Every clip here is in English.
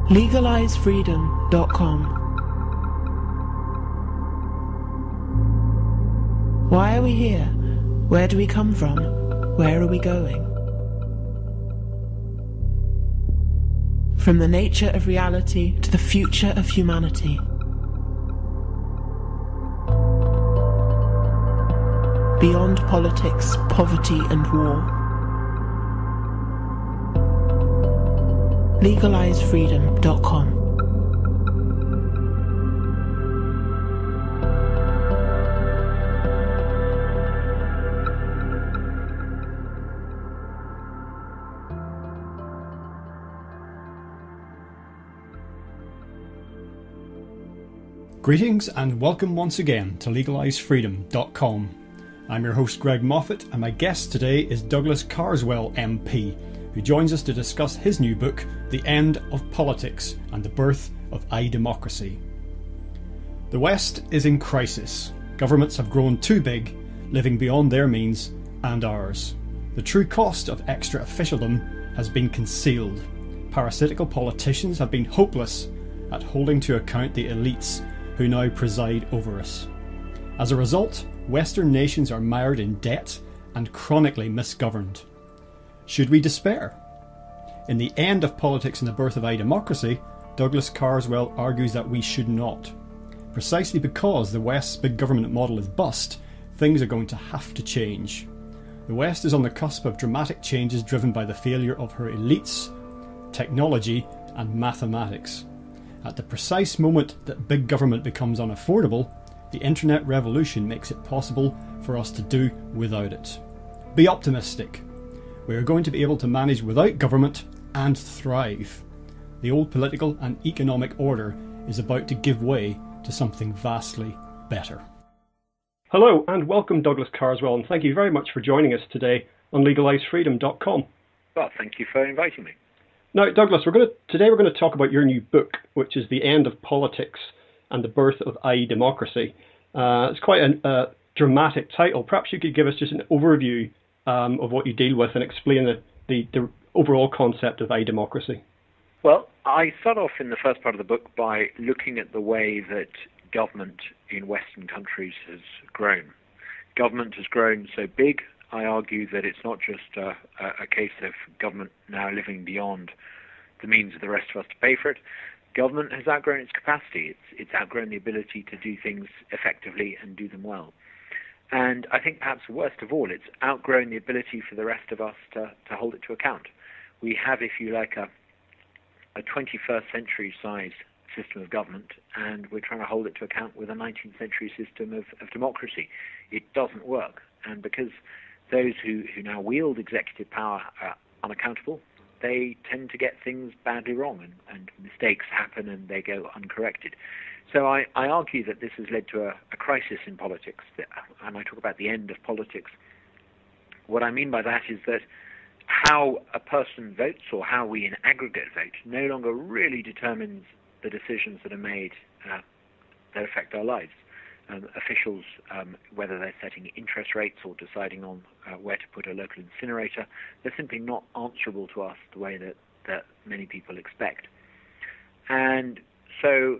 LegalizeFreedom.com. Why are we here? Where do we come from? Where are we going? From the nature of reality to the future of humanity. Beyond politics, poverty and war. LegalizeFreedom.com. Greetings and welcome once again to LegalizeFreedom.com. I'm your host Greg Moffat, and my guest today is Douglas Carswell MP, who joins us to discuss his new book, The End of Politics and the Birth of iDemocracy. The West is in crisis. Governments have grown too big, living beyond their means and ours. The true cost of extra officialdom has been concealed. Parasitical politicians have been hopeless at holding to account the elites who now preside over us. As a result, Western nations are mired in debt and chronically misgoverned. Should we despair? In The End of Politics and the Birth of iDemocracy, Douglas Carswell argues that we should not. Precisely because the West's big government model is bust, things are going to have to change. The West is on the cusp of dramatic changes driven by the failure of her elites, technology and mathematics. At the precise moment that big government becomes unaffordable, the internet revolution makes it possible for us to do without it. Be optimistic. We are going to be able to manage without government and thrive. The old political and economic order is about to give way to something vastly better. Hello and welcome Douglas Carswell, and thank you very much for joining us today on LegalizeFreedom.com. Well, thank you for inviting me. Now Douglas, today we're going to talk about your new book, which is The End of Politics and the Birth of iDemocracy. It's quite a dramatic title. Perhaps you could give us just an overview of what you deal with and explain the overall concept of iDemocracy. Well, I start off in the first part of the book by looking at the way that government in Western countries has grown. Government has grown so big, I argue that it's not just a case of government now living beyond the means of the rest of us to pay for it. Government has outgrown its capacity. It's outgrown the ability to do things effectively and do them well. And I think perhaps worst of all, it's outgrown the ability for the rest of us to hold it to account. We have, if you like, a 21st century size system of government, and we're trying to hold it to account with a 19th century system of democracy. It doesn't work. And because those who now wield executive power are unaccountable, they tend to get things badly wrong, and mistakes happen and they go uncorrected. So I argue that this has led to a crisis in politics, and I talk about the end of politics. What I mean by that is that how a person votes, or how we in aggregate vote, no longer really determines the decisions that are made that affect our lives. Officials, whether they're setting interest rates or deciding on where to put a local incinerator, they're simply not answerable to us the way that many people expect. And so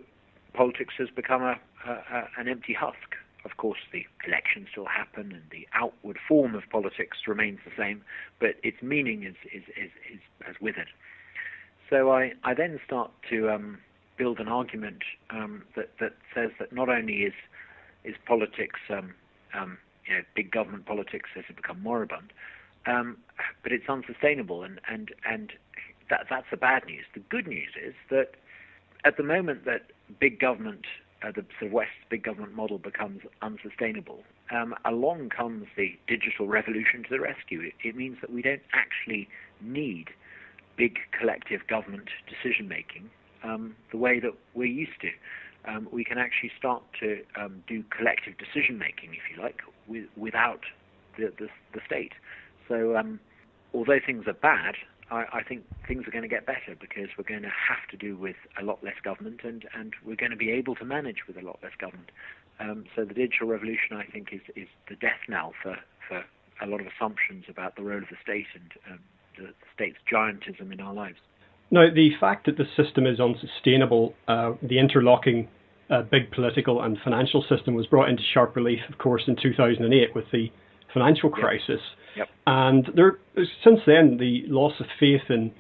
politics has become an empty husk. Of course, the elections still happen and the outward form of politics remains the same, but its meaning has withered. So I then start to build an argument that says that not only is politics, big government politics has become moribund, but it's unsustainable, and that's the bad news. The good news is that at the moment that big government, the sort of West's big government model becomes unsustainable, along comes the digital revolution to the rescue. It means that we don't actually need big collective government decision-making the way that we're used to. We can actually start to do collective decision-making, if you like, without the state. So although things are bad, I think things are going to get better, because we're going to have to do with a lot less government, and we're going to be able to manage with a lot less government. So the digital revolution, I think, is the death knell for a lot of assumptions about the role of the state and the state's giantism in our lives. Now, the fact that the system is unsustainable, the interlocking big political and financial system was brought into sharp relief, of course, in 2008 with the financial crisis. Yep. And since then, the loss of faith in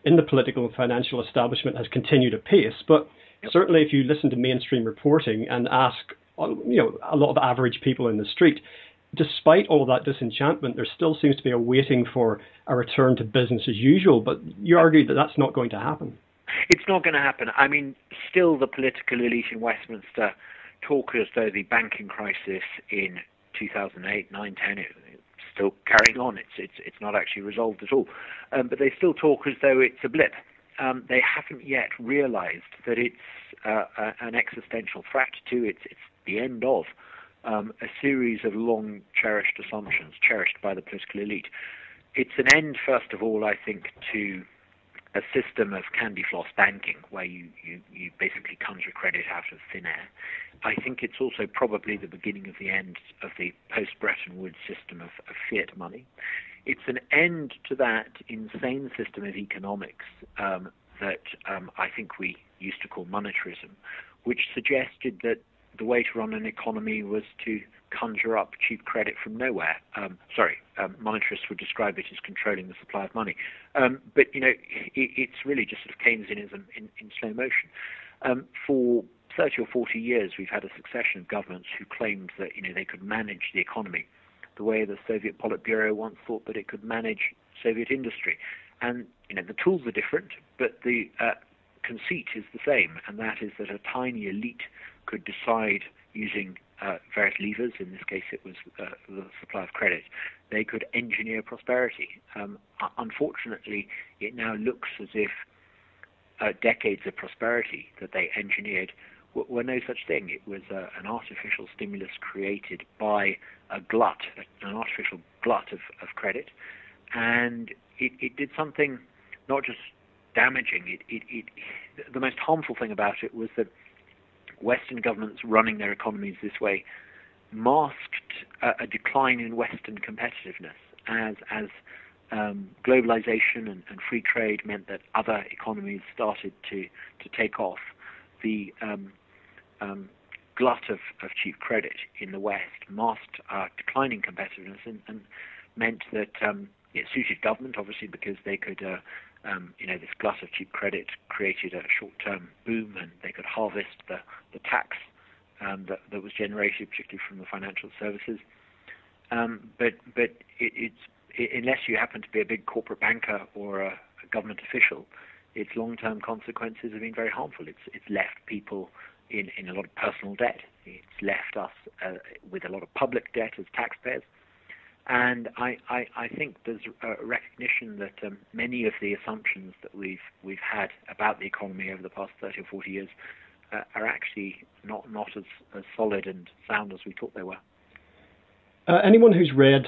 the political and financial establishment has continued apace. But certainly, if you listen to mainstream reporting and ask, a lot of average people in the street, despite all of that disenchantment, there still seems to be a waiting for a return to business as usual. But you argue that that's not going to happen. It's not going to happen. I mean, still the political elite in Westminster talk as though the banking crisis in 2008, 9, 10, it's still carrying on. It's not actually resolved at all. But they still talk as though it's a blip. They haven't yet realized that it's an existential threat to it's the end of a series of long cherished assumptions cherished by the political elite. It's an end, first of all, I think, to a system of candy floss banking where you basically conjure credit out of thin air. I think it's also probably the beginning of the end of the post-Bretton Woods system of fiat money. It's an end to that insane system of economics that I think we used to call monetarism, which suggested that the way to run an economy was to conjure up cheap credit from nowhere. Monetarists would describe it as controlling the supply of money. But, it's really just sort of Keynesianism in slow motion. For 30 or 40 years, we've had a succession of governments who claimed that, they could manage the economy the way the Soviet Politburo once thought that it could manage Soviet industry. And, the tools are different, but the conceit is the same, and that is that a tiny elite could decide using various levers, in this case it was the supply of credit, they could engineer prosperity. Unfortunately, it now looks as if decades of prosperity that they engineered were no such thing. It was an artificial stimulus created by an artificial glut of credit, and it did something not just damaging. The most harmful thing about it was that Western governments running their economies this way masked a decline in Western competitiveness as globalization and free trade meant that other economies started to take off. The glut of cheap credit in the West masked declining competitiveness and meant that it suited government, obviously, because they could this glut of cheap credit created a short-term boom, and they could harvest the tax that was generated, particularly from the financial services. But unless you happen to be a big corporate banker or a government official, its long-term consequences have been very harmful. It's left people in a lot of personal debt. It's left us with a lot of public debt as taxpayers. And I think there's a recognition that many of the assumptions that we've had about the economy over the past 30 or 40 years are actually not as solid and sound as we thought they were. Anyone who's read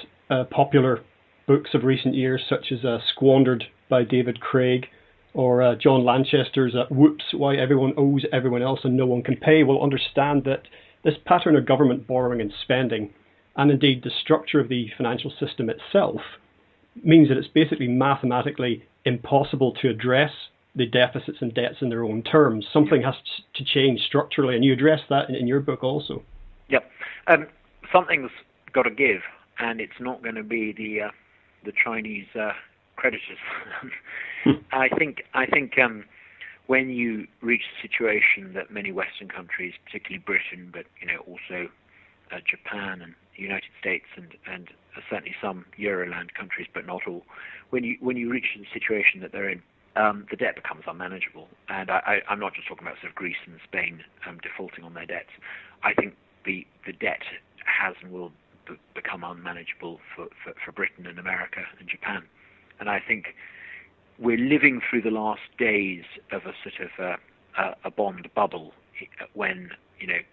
popular books of recent years, such as Squandered by David Craig, or John Lanchester's Whoops, Why Everyone Owes Everyone Else and No One Can Pay, will understand that this pattern of government borrowing and spending, and indeed the structure of the financial system itself, means that it's basically mathematically impossible to address the deficits and debts in their own terms. Something has to change structurally, and you address that in your book also. Yep. Something's got to give, and it's not going to be the Chinese creditors. I think when you reach the situation that many Western countries, particularly Britain, but also Japan and the United States and certainly some Euroland countries, but not all, when you reach the situation that they're in, the debt becomes unmanageable. And I'm not just talking about sort of Greece and Spain defaulting on their debts. I think the debt has and will become unmanageable for Britain and America and Japan. And I think we're living through the last days of a sort of a bond bubble when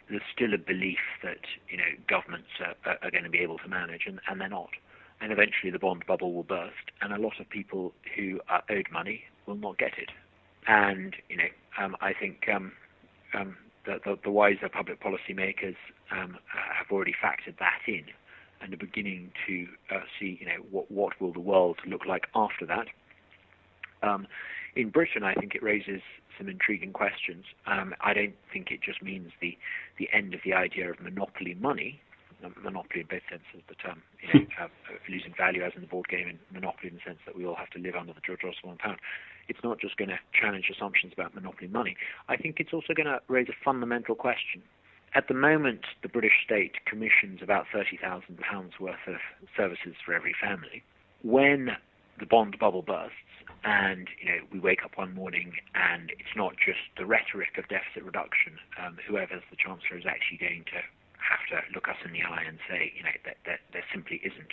there's still a belief that governments are going to be able to manage, and they're not. And eventually the bond bubble will burst, and a lot of people who are owed money will not get it. And I think the wiser public policy makers have already factored that in, and are beginning to see what will the world look like after that. In Britain, I think it raises some intriguing questions. I don't think it just means the end of the idea of monopoly money, monopoly in both senses of the term, losing value as in the board game, and monopoly in the sense that we all have to live under the George Osborne pound. It's not just going to challenge assumptions about monopoly money. I think it's also going to raise a fundamental question. At the moment, the British state commissions about £30,000 worth of services for every family. When the bond bubble bursts and we wake up one morning and it's not just the rhetoric of deficit reduction, whoever's the Chancellor is actually going to have to look us in the eye and say that there simply isn't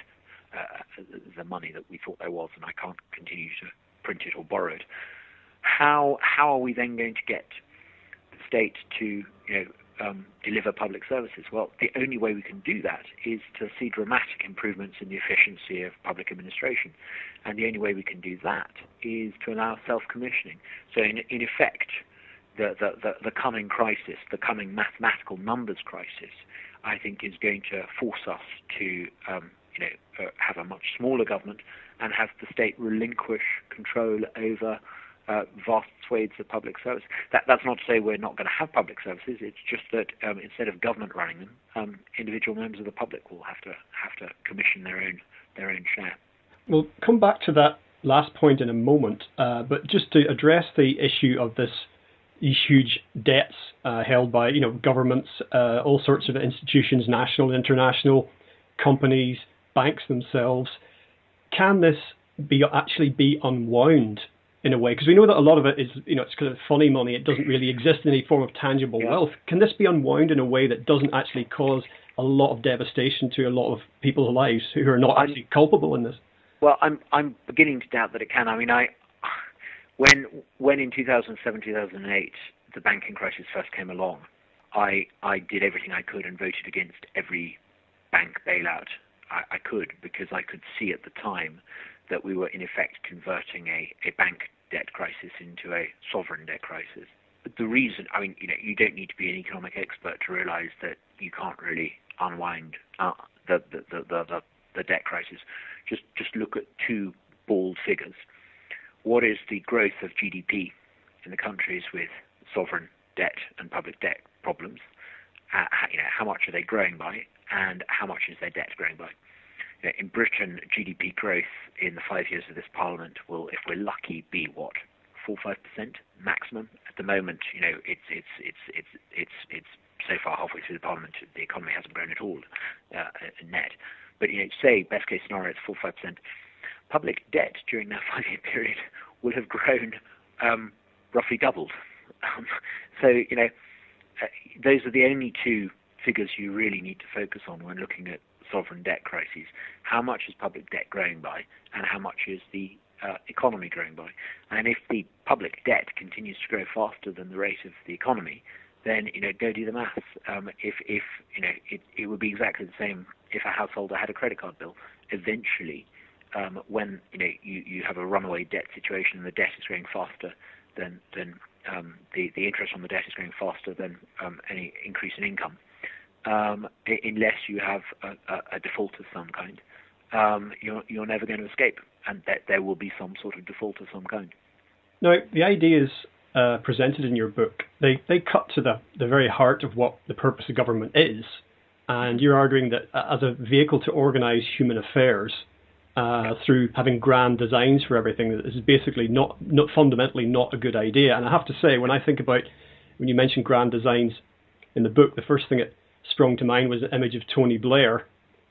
the money that we thought there was, and I can't continue to print it or borrow it. How are we then going to get the state to deliver public services? Well, the only way we can do that is to see dramatic improvements in the efficiency of public administration. And the only way we can do that is to allow self-commissioning. So in effect, the coming crisis, the coming mathematical numbers crisis, I think is going to force us to have a much smaller government and have the state relinquish control over vast swathes of public service. That's not to say we're not going to have public services. It's just that instead of government running them, individual members of the public will have to commission their own share. We'll come back to that last point in a moment, but just to address the issue of these huge debts held by governments, all sorts of institutions, national, international, companies, banks themselves. Can this actually be unwound in a way? Because we know that a lot of it is, it's kind of funny money. It doesn't really exist in any form of tangible wealth. Can this be unwound in a way that doesn't actually cause a lot of devastation to a lot of people's lives who are not actually culpable in this? Well, I'm beginning to doubt that it can. I mean, when in 2007, 2008, the banking crisis first came along, I did everything I could and voted against every bank bailout I could, because I could see at the time that we were in effect converting a bank debt crisis into a sovereign debt crisis. But the reason, you don't need to be an economic expert to realize that you can't really unwind the debt crisis. Just look at two bald figures. What is the growth of GDP in the countries with sovereign debt and public debt problems? How much are they growing by, and how much is their debt growing by? In Britain, GDP growth in the 5 years of this Parliament will, if we're lucky, be 4-5% maximum. At the moment, it's so far halfway through the Parliament, the economy hasn't grown at all net. But say best case scenario, it's 4-5%. Public debt during that 5-year period will have grown roughly doubled. Those are the only two figures you really need to focus on when looking at sovereign debt crises. How much is public debt growing by, and how much is the economy growing by? And if the public debt continues to grow faster than the rate of the economy, then go do the maths. It would be exactly the same if a householder had a credit card bill. Eventually, when you have a runaway debt situation and the debt is growing faster than the interest on the debt is growing faster than any increase in income, unless you have a default of some kind, you're never going to escape, and that there will be some sort of default of some kind. Now, the ideas presented in your book, they cut to the very heart of what the purpose of government is, and you're arguing that as a vehicle to organise human affairs through having grand designs for everything, that this is basically not fundamentally not a good idea. And I have to say, when you mentioned grand designs in the book, the first thing that sprung to mind was the image of Tony Blair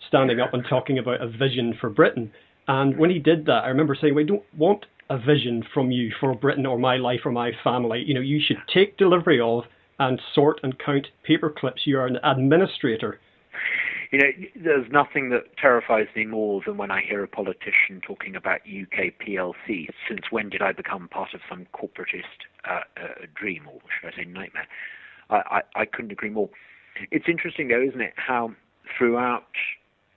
standing up and talking about a vision for Britain. And when he did that, I remember saying, we don't want a vision from you for Britain or my life or my family. You should take delivery of and sort and count paper clips. You are an administrator. There's nothing that terrifies me more than when I hear a politician talking about UK PLC. Since when did I become part of some corporatist dream, or should I say nightmare? I couldn't agree more. It's interesting, though, isn't it, how throughout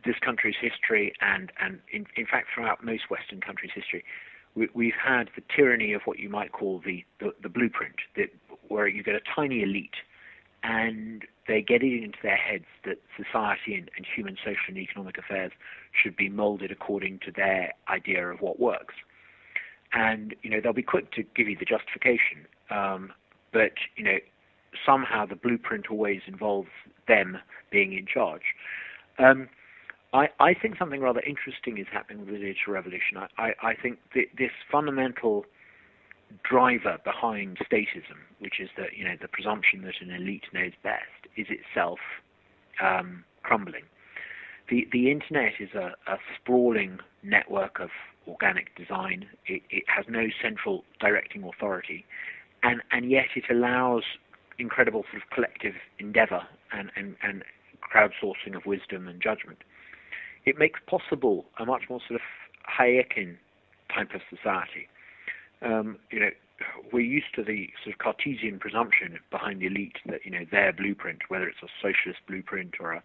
this country's history and in fact throughout most Western countries' history, we've had the tyranny of what you might call the blueprint, where you get a tiny elite and they get it into their heads that society and human social and economic affairs should be molded according to their idea of what works. and they'll be quick to give you the justification, but somehow the blueprint always involves them being in charge. I think something rather interesting is happening with the digital revolution. I think this fundamental driver behind statism, which is that the presumption that an elite knows best, is itself crumbling. The internet is a sprawling network of organic design. It has no central directing authority, and yet it allows incredible sort of collective endeavor and crowdsourcing of wisdom and judgment. It makes possible a much more sort of Hayekian type of society. We're used to the sort of Cartesian presumption behind the elite that their blueprint, whether it's a socialist blueprint or a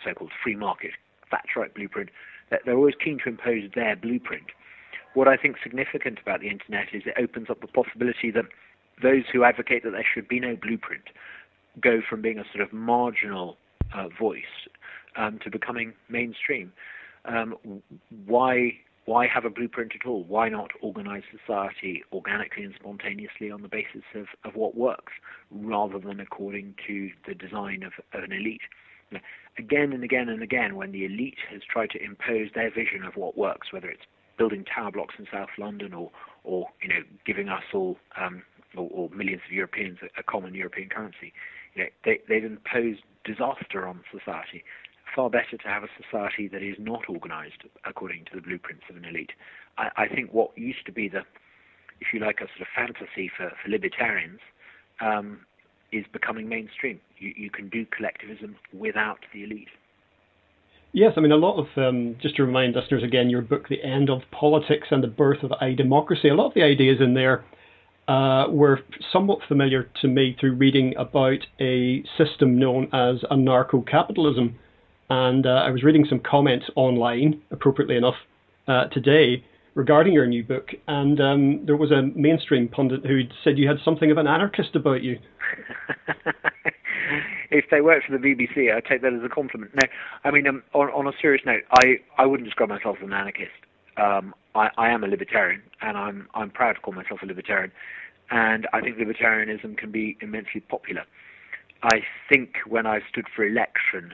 so-called free market Thatcherite blueprint, that they're always keen to impose their blueprint. What I think is significant about the internet is it opens up the possibility that those who advocate that there should be no blueprint go from being a sort of marginal voice to becoming mainstream. Why have a blueprint at all? Why not organize society organically and spontaneously on the basis of what works, rather than according to the design of an elite? Again and again and again, when the elite has tried to impose their vision of what works, whether it's building tower blocks in South London or giving us all or millions of Europeans a common European currency, they've imposed disaster on society. Far better to have a society that is not organized according to the blueprints of an elite. I think what used to be if you like, a sort of fantasy for libertarians, is becoming mainstream. You can do collectivism without the elite. Yes, I mean, a lot of, just to remind listeners again, your book, The End of Politics and the Birth of iDemocracy, a lot of the ideas in there were somewhat familiar to me through reading about a system known as anarcho-capitalism. And I was reading some comments online, appropriately enough, today regarding your new book, and there was a mainstream pundit who said you had something of an anarchist about you. If they work for the BBC, I take that as a compliment. No, I mean, on a serious note, I wouldn't describe myself as an anarchist. I am a libertarian, and I'm proud to call myself a libertarian, and I think libertarianism can be immensely popular. I think when I stood for election,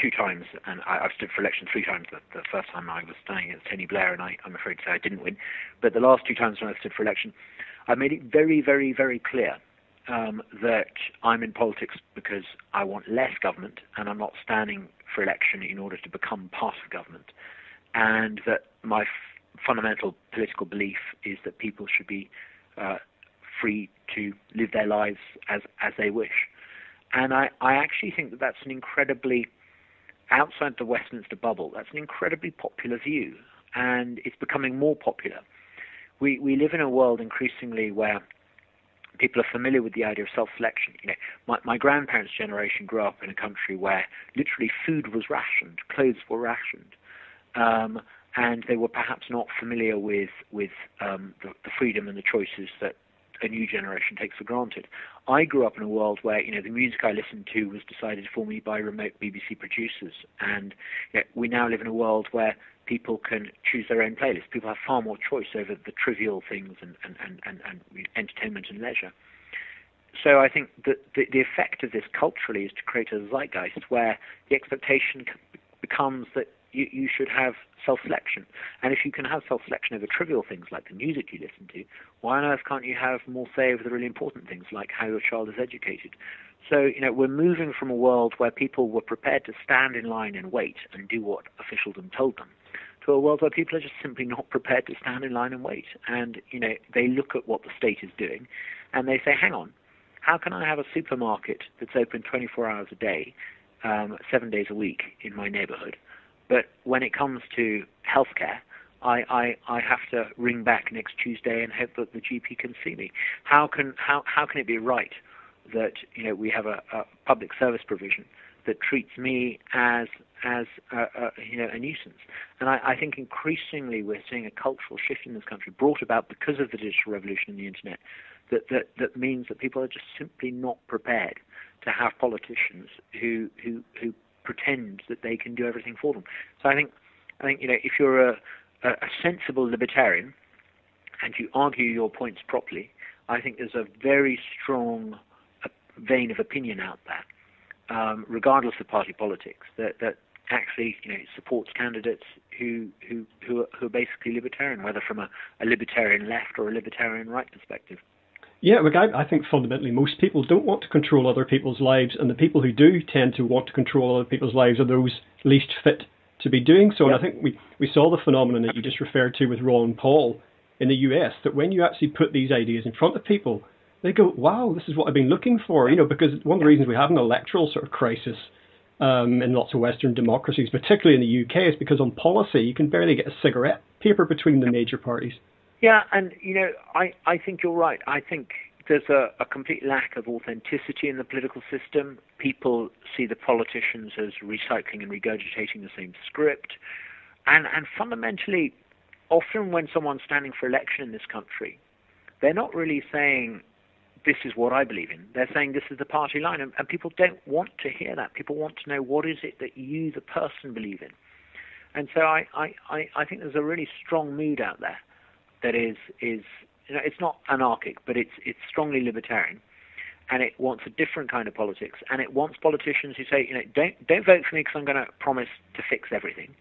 2 times, and I've stood for election 3 times. The first time I was standing against Tony Blair, and I'm afraid to say I didn't win. But the last 2 times when I stood for election, I made it very, very, very clear that I'm in politics because I want less government, and I'm not standing for election in order to become part of government. And that my fundamental political belief is that people should be free to live their lives as they wish. And I actually think that that's an incredibly, outside the Westminster bubble, that's an incredibly popular view, and it's becoming more popular. We live in a world increasingly where people are familiar with the idea of self-selection. My grandparents' generation grew up in a country where literally food was rationed, clothes were rationed, and they were perhaps not familiar with the freedom and the choices that a new generation takes for granted. I grew up in a world where the music I listened to was decided for me by remote BBC producers, and we now live in a world where people can choose their own playlist. People have far more choice over the trivial things and entertainment and leisure. So I think that the effect of this culturally is to create a zeitgeist where the expectation becomes that you should have self-selection. And if you can have self-selection over trivial things like the music you listen to, why on earth can't you have more say over the really important things like how your child is educated? So, we're moving from a world where people were prepared to stand in line and wait and do what officialdom told them, to a world where people are just simply not prepared to stand in line and wait. And, they look at what the state is doing and they say, hang on, how can I have a supermarket that's open 24 hours a day, 7 days a week in my neighborhood? But when it comes to healthcare, I have to ring back next Tuesday and hope that the GP can see me. How can it be right that we have a public service provision that treats me as a nuisance? And I think increasingly we're seeing a cultural shift in this country brought about because of the digital revolution and the internet that means that people are just simply not prepared to have politicians who pretend that they can do everything for them. So I think I think, if you're a sensible libertarian and you argue your points properly, I think there's a very strong vein of opinion out there, regardless of party politics, that actually supports candidates who are basically libertarian, whether from a libertarian left or a libertarian right perspective. Yeah, look, I think fundamentally most people don't want to control other people's lives, and the people who do tend to want to control other people's lives are those least fit to be doing so. Yep. And I think we saw the phenomenon that you just referred to with Ron Paul in the US, that when you actually put these ideas in front of people, they go, wow, this is what I've been looking for. Because one of the reasons we have an electoral sort of crisis in lots of Western democracies, particularly in the UK, is because on policy you can barely get a cigarette paper between the major parties. Yeah, and I think you're right. I think there's a complete lack of authenticity in the political system. People see the politicians as recycling and regurgitating the same script. And fundamentally, often when someone's standing for election in this country, they're not really saying, this is what I believe in. They're saying this is the party line. And people don't want to hear that. People want to know, what is it that you, the person, believe in? And so I think there's a really strong mood out there that is it's not anarchic, but it's strongly libertarian, and it wants a different kind of politics, and it wants politicians who say, don't vote for me because I'm going to promise to fix everything.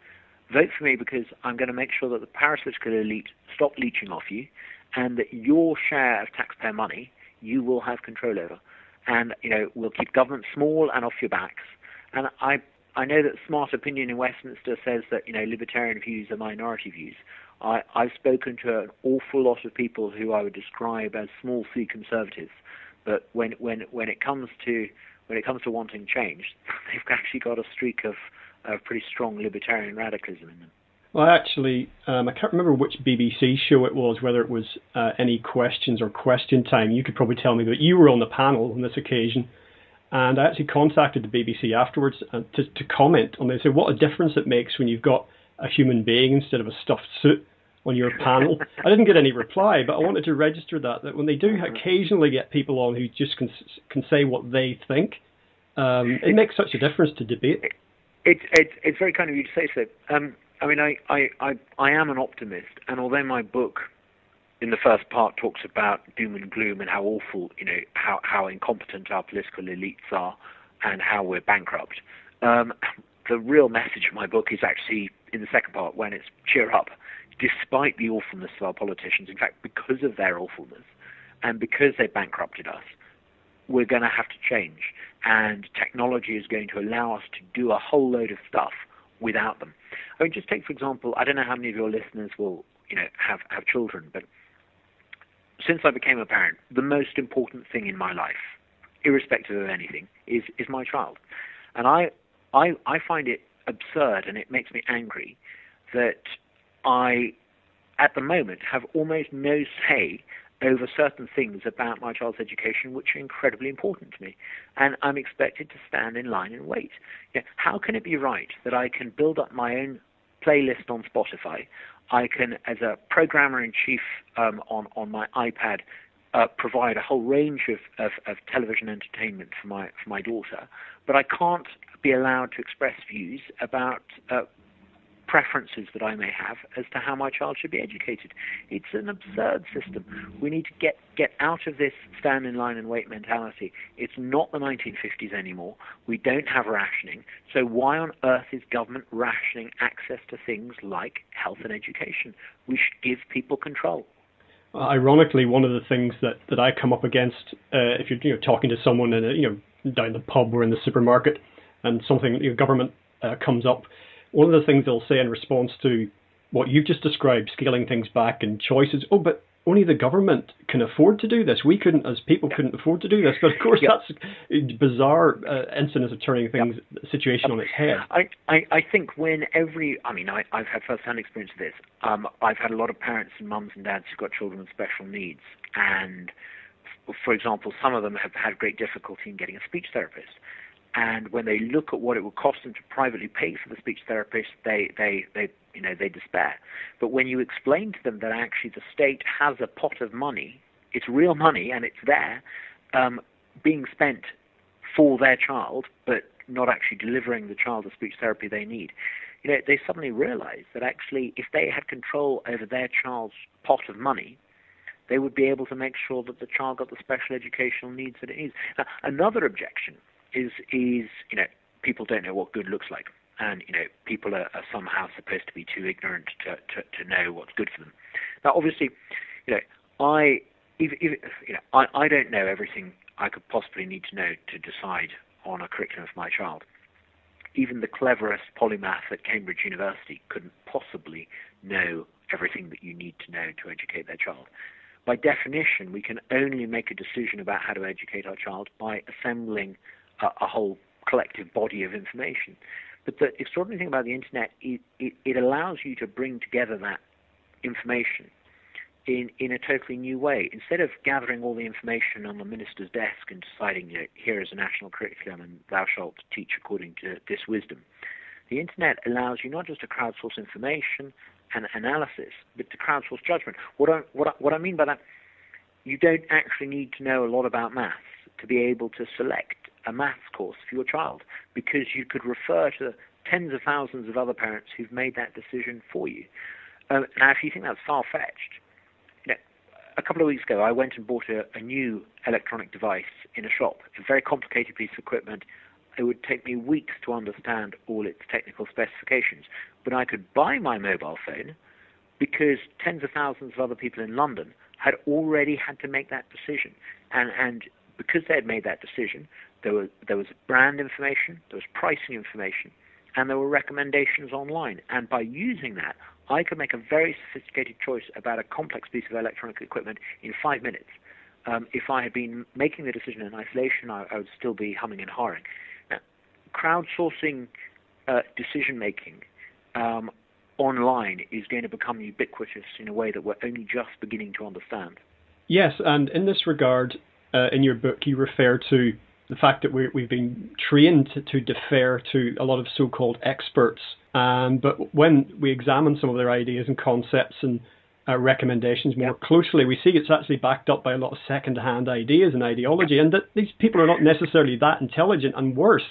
Vote for me because I'm going to make sure that the parasitical elite stop leeching off you, and that your share of taxpayer money you will have control over, and we'll keep government small and off your backs. And I know that smart opinion in Westminster says that libertarian views are minority views. I've spoken to an awful lot of people who I would describe as small C conservatives, but when it comes to wanting change, they've actually got a streak of pretty strong libertarian radicalism in them. Well, actually, I can't remember which BBC show it was, whether it was Any Questions or Question Time. You could probably tell me, but you were on the panel on this occasion, and I actually contacted the BBC afterwards to comment on this. Say what a difference it makes when you've got a human being instead of a stuffed suit on your panel. I didn't get any reply, but I wanted to register that when they do occasionally get people on who just can say what they think, it makes such a difference to debate. It's very kind of you to say so. I am an optimist, and although my book in the first part talks about doom and gloom and how awful, how incompetent our political elites are and how we're bankrupt, the real message of my book is actually in the second part, when it's cheer up. Despite the awfulness of our politicians, in fact, because of their awfulness and because they bankrupted us, we're going to have to change. And technology is going to allow us to do a whole load of stuff without them. I mean, just take, for example, I don't know how many of your listeners will, have children, but since I became a parent, the most important thing in my life, irrespective of anything, is my child. And I find it absurd, and it makes me angry, that I, at the moment, have almost no say over certain things about my child's education which are incredibly important to me. And I'm expected to stand in line and wait. How can it be right that I can build up my own playlist on Spotify? I can, as a programmer-in-chief on my iPad, provide a whole range of television entertainment for my daughter, but I can't be allowed to express views about preferences that I may have as to how my child should be educated. It's an absurd system. We need to get out of this stand in line and wait mentality. It's not the 1950s anymore. We don't have rationing. So why on earth is government rationing access to things like health and education? We should give people control. Ironically, one of the things that I come up against, if you're talking to someone in down the pub or in the supermarket, and something government comes up, one of the things they'll say in response to what you've just described, scaling things back and choices, but only the government can afford to do this. We couldn't, as people, couldn't afford to do this. But of course, that's a bizarre incidence of turning things, the situation on its head. I think I've had first-hand experience of this. I've had a lot of parents and mums and dads who've got children with special needs. And, for example, some of them have had great difficulty in getting a speech therapist. And when they look at what it would cost them to privately pay for the speech therapist, they despair. But when you explain to them that actually the state has a pot of money, it's real money and it's there, being spent for their child, but not actually delivering the child the speech therapy they need, they suddenly realize that actually if they had control over their child's pot of money, they would be able to make sure that the child got the special educational needs that it needs. Now, another objection is people don't know what good looks like. And, people are somehow supposed to be too ignorant to know what's good for them. Now, obviously, I don't know everything I could possibly need to know to decide on a curriculum for my child. Even the cleverest polymath at Cambridge University couldn't possibly know everything that you need to know to educate their child. By definition, we can only make a decision about how to educate our child by assembling a whole collective body of information. But the extraordinary thing about the internet, it allows you to bring together that information in a totally new way. Instead of gathering all the information on the minister's desk and deciding, here is a national curriculum and thou shalt teach according to this wisdom, the internet allows you not just to crowdsource information and analysis, but to crowdsource judgment. What I mean by that, you don't actually need to know a lot about maths to be able to select a maths course for your child, because you could refer to tens of thousands of other parents who've made that decision for you. Now, if you think that's far-fetched, a couple of weeks ago I went and bought a new electronic device in a shop, a very complicated piece of equipment. It would take me weeks to understand all its technical specifications, but I could buy my mobile phone because tens of thousands of other people in London had already had to make that decision, and because they had made that decision, there was brand information, there was pricing information, and there were recommendations online. And by using that, I could make a very sophisticated choice about a complex piece of electronic equipment in 5 minutes. If I had been making the decision in isolation, I would still be humming and hawing. Now, crowdsourcing decision-making online is going to become ubiquitous in a way that we're only just beginning to understand. Yes, and in this regard, in your book, you refer to the fact that we've been trained to defer to a lot of so-called experts. But when we examine some of their ideas and concepts and recommendations more closely, we see it's actually backed up by a lot of second-hand ideas and ideology, and that these people are not necessarily that intelligent. And worse,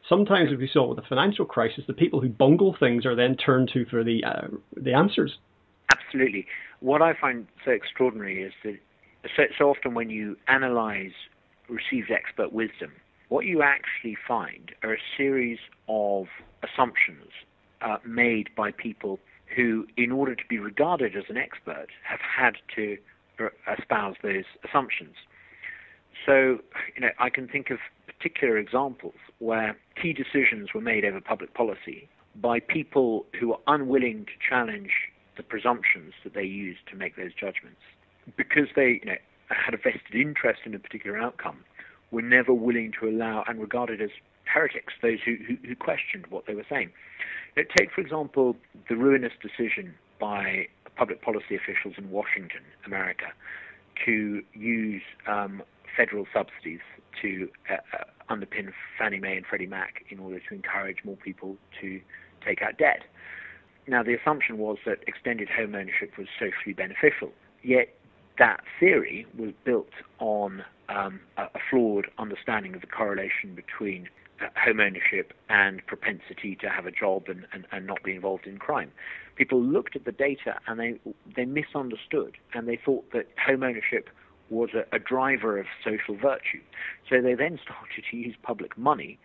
sometimes, as we saw with the financial crisis, the people who bungle things are then turned to for the answers. Absolutely. What I find so extraordinary is that so often when you analyze received expert wisdom, what you actually find are a series of assumptions made by people who, in order to be regarded as an expert, have had to espouse those assumptions. So, I can think of particular examples where key decisions were made over public policy by people who were unwilling to challenge the presumptions that they used to make those judgments. Because they had a vested interest in a particular outcome, were never willing to allow and regarded as heretics those who questioned what they were saying. Take, for example, the ruinous decision by public policy officials in Washington, America, to use federal subsidies to underpin Fannie Mae and Freddie Mac in order to encourage more people to take out debt. Now, the assumption was that extended home ownership was socially beneficial, yet that theory was built on a flawed understanding of the correlation between home ownership and propensity to have a job and not be involved in crime. People looked at the data and they misunderstood, and they thought that home ownership was a driver of social virtue. So they then started to use public money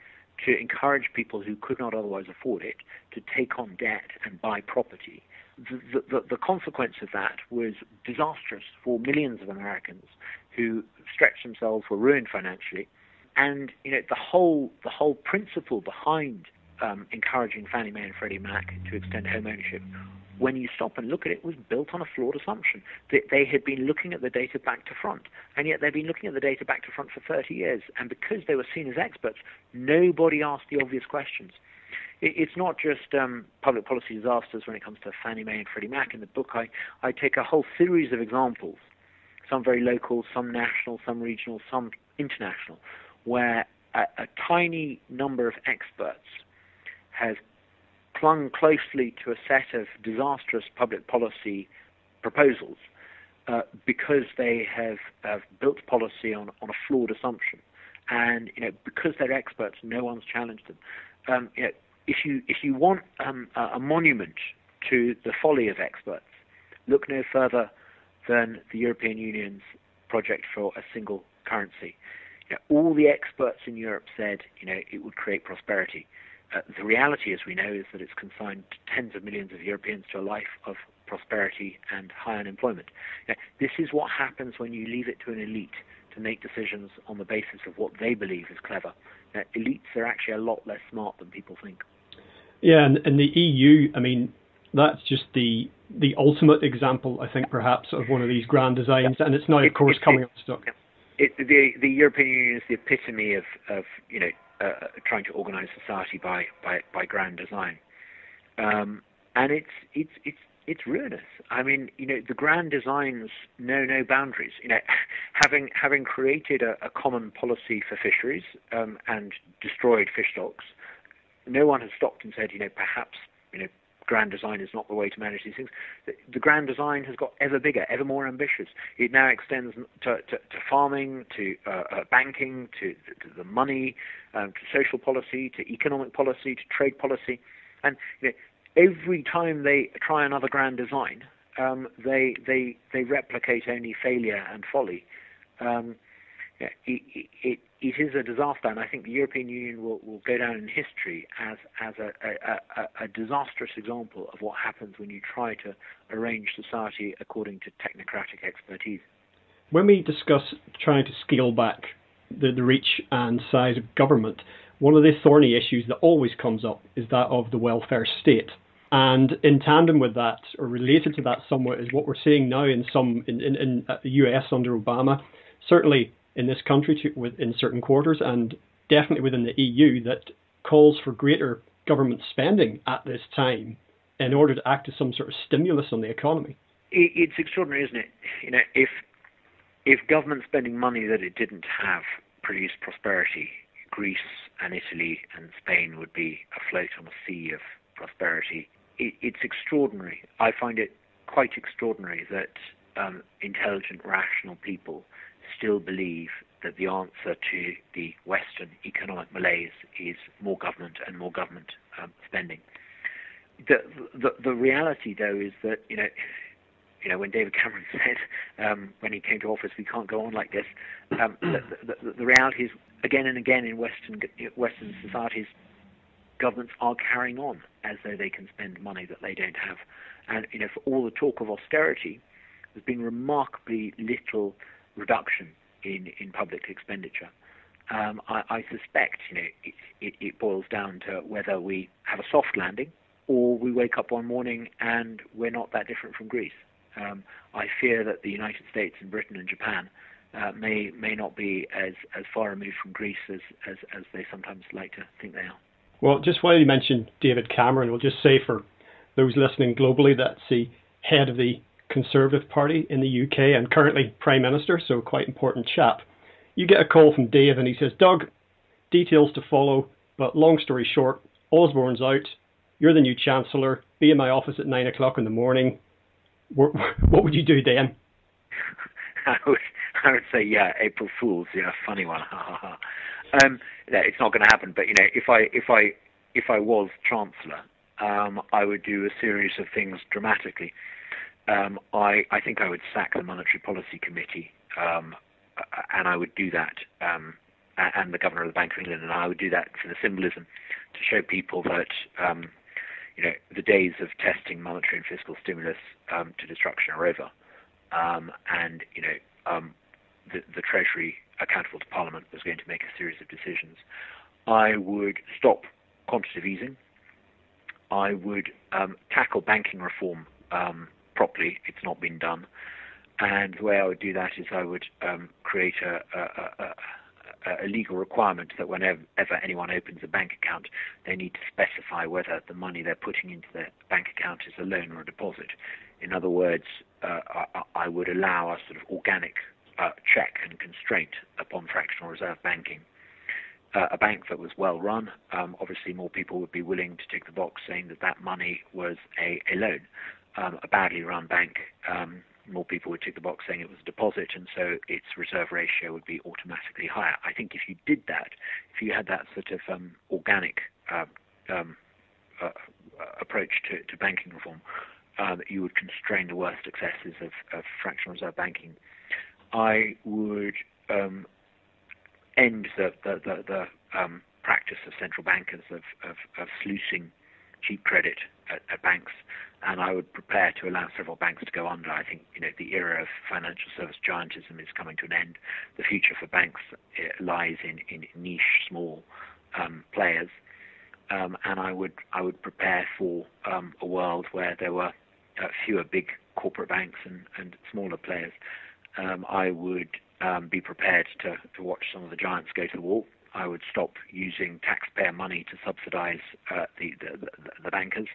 to encourage people who could not otherwise afford it to take on debt and buy property. The consequence of that was disastrous for millions of Americans who stretched themselves, were ruined financially, and the whole principle behind encouraging Fannie Mae and Freddie Mac to extend home ownership, when you stop and look at it, was built on a flawed assumption. They had been looking at the data back to front, and yet they've been looking at the data back to front for 30 years, and because they were seen as experts, nobody asked the obvious questions. It's not just public policy disasters when it comes to Fannie Mae and Freddie Mac. In the book, I take a whole series of examples, some very local, some national, some regional, some international, where a tiny number of experts has clung closely to a set of disastrous public policy proposals because they have built policy on a flawed assumption. and because they're experts, no one's challenged them. If you want a monument to the folly of experts, look no further than the European Union's project for a single currency. All the experts in Europe said it would create prosperity. The reality, as we know, is that it's consigned tens of millions of Europeans to a life of prosperity and high unemployment. This is what happens when you leave it to an elite to make decisions on the basis of what they believe is clever. Elites are actually a lot less smart than people think. Yeah, and the EU, I mean, that's just the ultimate example, I think, perhaps, of one of these grand designs, and it's now, of course, coming unstuck. The European Union is the epitome of trying to organise society by grand design, and it's ruinous. I mean, the grand designs know no boundaries. Having created a common policy for fisheries and destroyed fish stocks, no one has stopped and said, perhaps grand design is not the way to manage these things. The grand design has got ever bigger, ever more ambitious. It now extends to farming, to banking, to the money, to social policy, to economic policy, to trade policy. And every time they try another grand design, they replicate only failure and folly. It is a disaster, and I think the European Union will go down in history as a disastrous example of what happens when you try to arrange society according to technocratic expertise. When we discuss trying to scale back the reach and size of government, one of the thorny issues that always comes up is that of the welfare state. And in tandem with that, or related to that somewhat, is what we're seeing now in the US under Obama, certainly in this country in certain quarters, and definitely within the EU, that calls for greater government spending at this time in order to act as some sort of stimulus on the economy. It's extraordinary, isn't it? If government spending money that it didn't have produced prosperity, Greece and Italy and Spain would be afloat on a sea of prosperity. It's extraordinary. I find it quite extraordinary that intelligent, rational people still believe that the answer to the Western economic malaise is more government and more government spending. The reality, though, is that when David Cameron said when he came to office, we can't go on like this. The reality is, again and again in Western societies, governments are carrying on as though they can spend money that they don't have, and for all the talk of austerity, there's been remarkably little reduction in public expenditure. I suspect it boils down to whether we have a soft landing or we wake up one morning and we're not that different from Greece. I fear that the United States and Britain and Japan may not be as far removed from Greece as they sometimes like to think they are. Well, just while you mentioned David Cameron, we'll just say for those listening globally, that's the head of the Conservative Party in the UK and currently Prime Minister, so quite important chap. You get a call from Dave and he says, Doug, details to follow, but long story short, Osborne's out, you're the new Chancellor, be in my office at 9 o'clock in the morning. What would you do then? I would say, yeah, April Fool's, funny one. It's not going to happen, but if I was Chancellor, I would do a series of things dramatically. I think I would sack the Monetary Policy Committee, and I would do that, and the Governor of the Bank of England, and I would do that for the symbolism to show people that the days of testing monetary and fiscal stimulus to destruction are over, and the Treasury, accountable to Parliament, was going to make a series of decisions. I would stop quantitative easing. I would tackle banking reform properly. It's not been done. And the way I would do that is I would create a legal requirement that whenever anyone opens a bank account, they need to specify whether the money they're putting into their bank account is a loan or a deposit. In other words, I would allow a sort of organic check and constraint upon fractional reserve banking. A bank that was well run, obviously more people would be willing to tick the box saying that money was a loan. A badly run bank more people would tick the box saying it was a deposit, and so its reserve ratio would be automatically higher. I think if you did that, if you had that sort of organic approach to banking reform, you would constrain the worst excesses of fractional reserve banking. I would end the practice of central bankers of sluicing cheap credit at banks, and I would prepare to allow several banks to go under. I think the era of financial service giantism is coming to an end. The future for banks lies in niche, small players, and I would prepare for a world where there were fewer big corporate banks and smaller players. I would be prepared to watch some of the giants go to the wall. I would stop using taxpayer money to subsidize the bankers.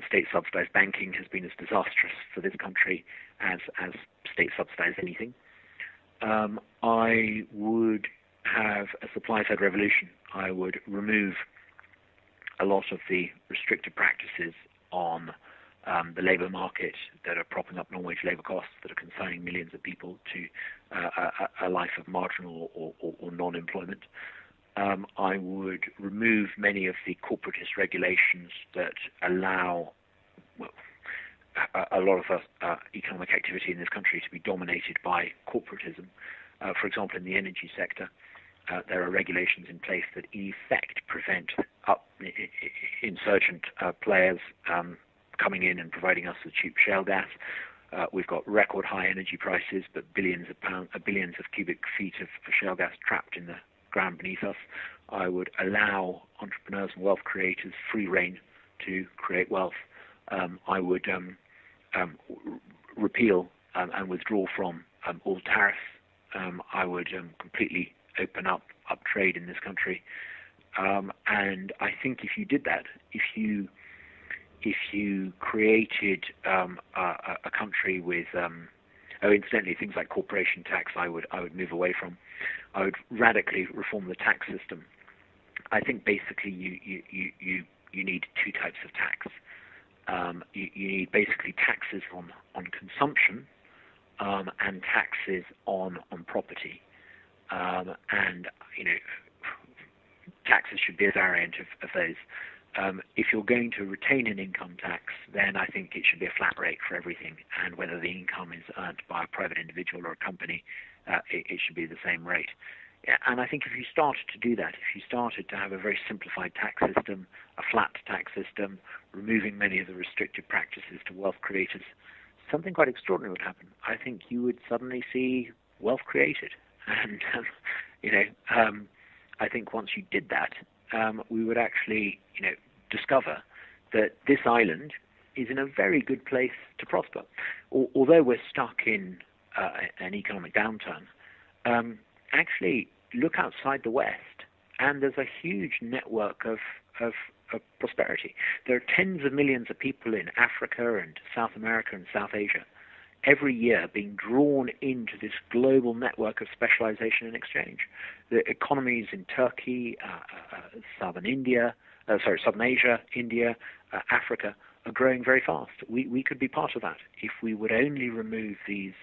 State-subsidized banking has been as disastrous for this country as state-subsidized anything. I would have a supply-side revolution. I would remove a lot of the restrictive practices on the labour market that are propping up non-wage labour costs, that are consigning millions of people to a life of marginal or non-employment. I would remove many of the corporatist regulations that allow a lot of economic activity in this country to be dominated by corporatism. For example, in the energy sector, there are regulations in place that in effect prevent insurgent players coming in and providing us with cheap shale gas. We've got record high energy prices, but billions of cubic feet of shale gas trapped in the ground beneath us. I would allow entrepreneurs and wealth creators free rein to create wealth. I would repeal and withdraw from all tariffs. I would completely open up trade in this country. And I think if you did that, if you created a country with incidentally, things like corporation tax, I would move away from. I would radically reform the tax system. I think basically you need two types of tax. You need basically taxes on consumption and taxes on property. And taxes should be a variant of those. If you're going to retain an income tax, then I think it should be a flat rate for everything, and whether the income is earned by a private individual or a company, it should be the same rate. And I think if you started to do that, if you started to have a very simplified tax system, a flat tax system, removing many of the restrictive practices to wealth creators, something quite extraordinary would happen. I think you would suddenly see wealth created. And, I think once you did that, we would actually, discover that this island is in a very good place to prosper. Although we're stuck in an economic downturn, actually look outside the West, and there's a huge network of prosperity. There are tens of millions of people in Africa and South America and South Asia every year being drawn into this global network of specialization and exchange. The economies in Turkey, Southern Asia, India, Africa are growing very fast. We could be part of that if we would only remove these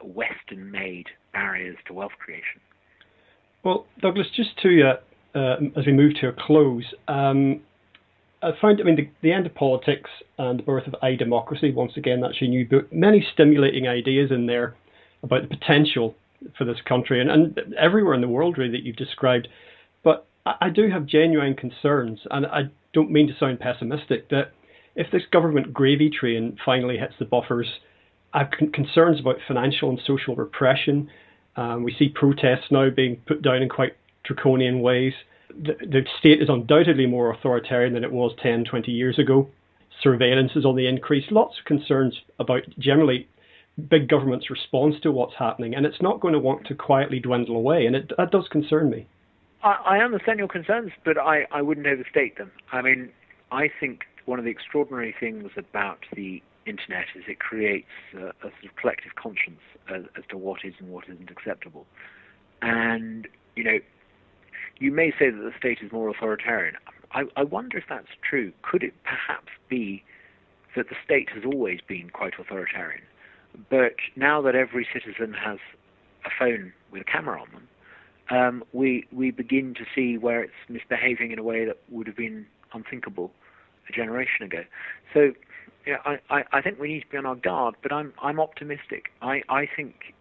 Western-made barriers to wealth creation. Well, Douglas, just to as we move to a close, I found, the end of politics and the birth of iDemocracy, once again, that's your new book, many stimulating ideas in there about the potential for this country and everywhere in the world, really, that you've described. But I do have genuine concerns, and I don't mean to sound pessimistic, that if this government gravy train finally hits the buffers, I have concerns about financial and social repression. We see protests now being put down in quite draconian ways. The state is undoubtedly more authoritarian than it was 10, 20 years ago. Surveillance is on the increase. Lots of concerns about generally big government's response to what's happening, and it's not going to want to quietly dwindle away, and that does concern me. I understand your concerns, but I wouldn't overstate them. I think one of the extraordinary things about the internet is it creates a sort of collective conscience as to what is and what isn't acceptable. And, you may say that the state is more authoritarian. I wonder if that's true. Could it perhaps be that the state has always been quite authoritarian? But now that every citizen has a phone with a camera on them, we begin to see where it's misbehaving in a way that would have been unthinkable a generation ago. So, I think we need to be on our guard, but I'm optimistic. I think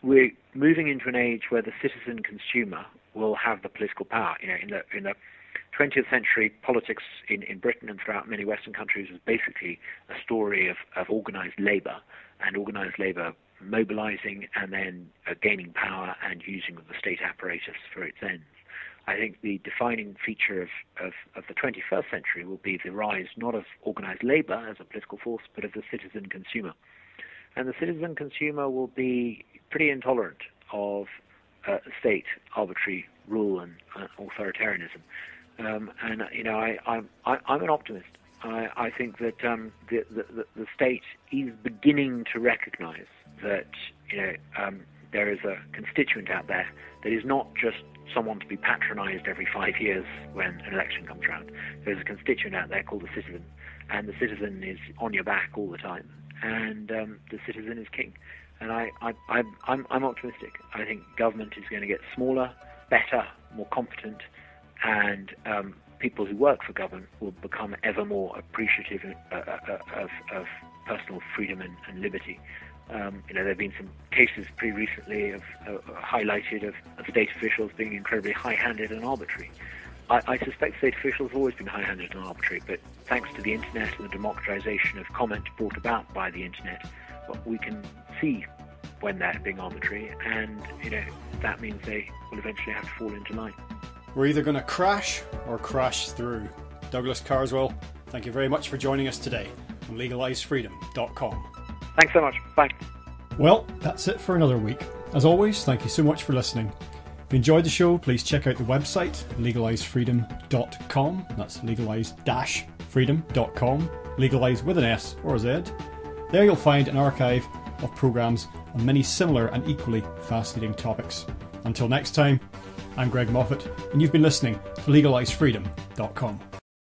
we're moving into an age where the citizen consumer will have the political power. In the 20th century, politics in Britain and throughout many Western countries was basically a story of organized labor, and organized labor mobilizing and then gaining power and using the state apparatus for its ends. I think the defining feature of the 21st century will be the rise not of organized labor as a political force, but of the citizen consumer. And the citizen consumer will be pretty intolerant of state arbitrary rule and authoritarianism. I'm an optimist. I think that the state is beginning to recognize that there is a constituent out there that is not just someone to be patronized every 5 years when an election comes around. There's a constituent out there called the citizen, and the citizen is on your back all the time, and the citizen is king. And I'm optimistic. I think government is going to get smaller, better, more competent, and people who work for government will become ever more appreciative of personal freedom and liberty. There have been some cases pretty recently highlighted of state officials being incredibly high-handed and arbitrary. I suspect state officials have always been high-handed and arbitrary, but thanks to the internet and the democratization of comment brought about by the internet, we can see when they're being arbitrary, and that means they will eventually have to fall into line. We're either going to crash or crash through. Douglas Carswell, thank you very much for joining us today on legalizefreedom.com. Thanks so much. Bye. Well, that's it for another week. As always, thank you so much for listening. If you enjoyed the show, please check out the website, legalizefreedom.com. That's legalize-freedom.com. Legalize with an S or a Z. There you'll find an archive of programmes on many similar and equally fascinating topics. Until next time, I'm Greg Moffat, and you've been listening to legalizefreedom.com.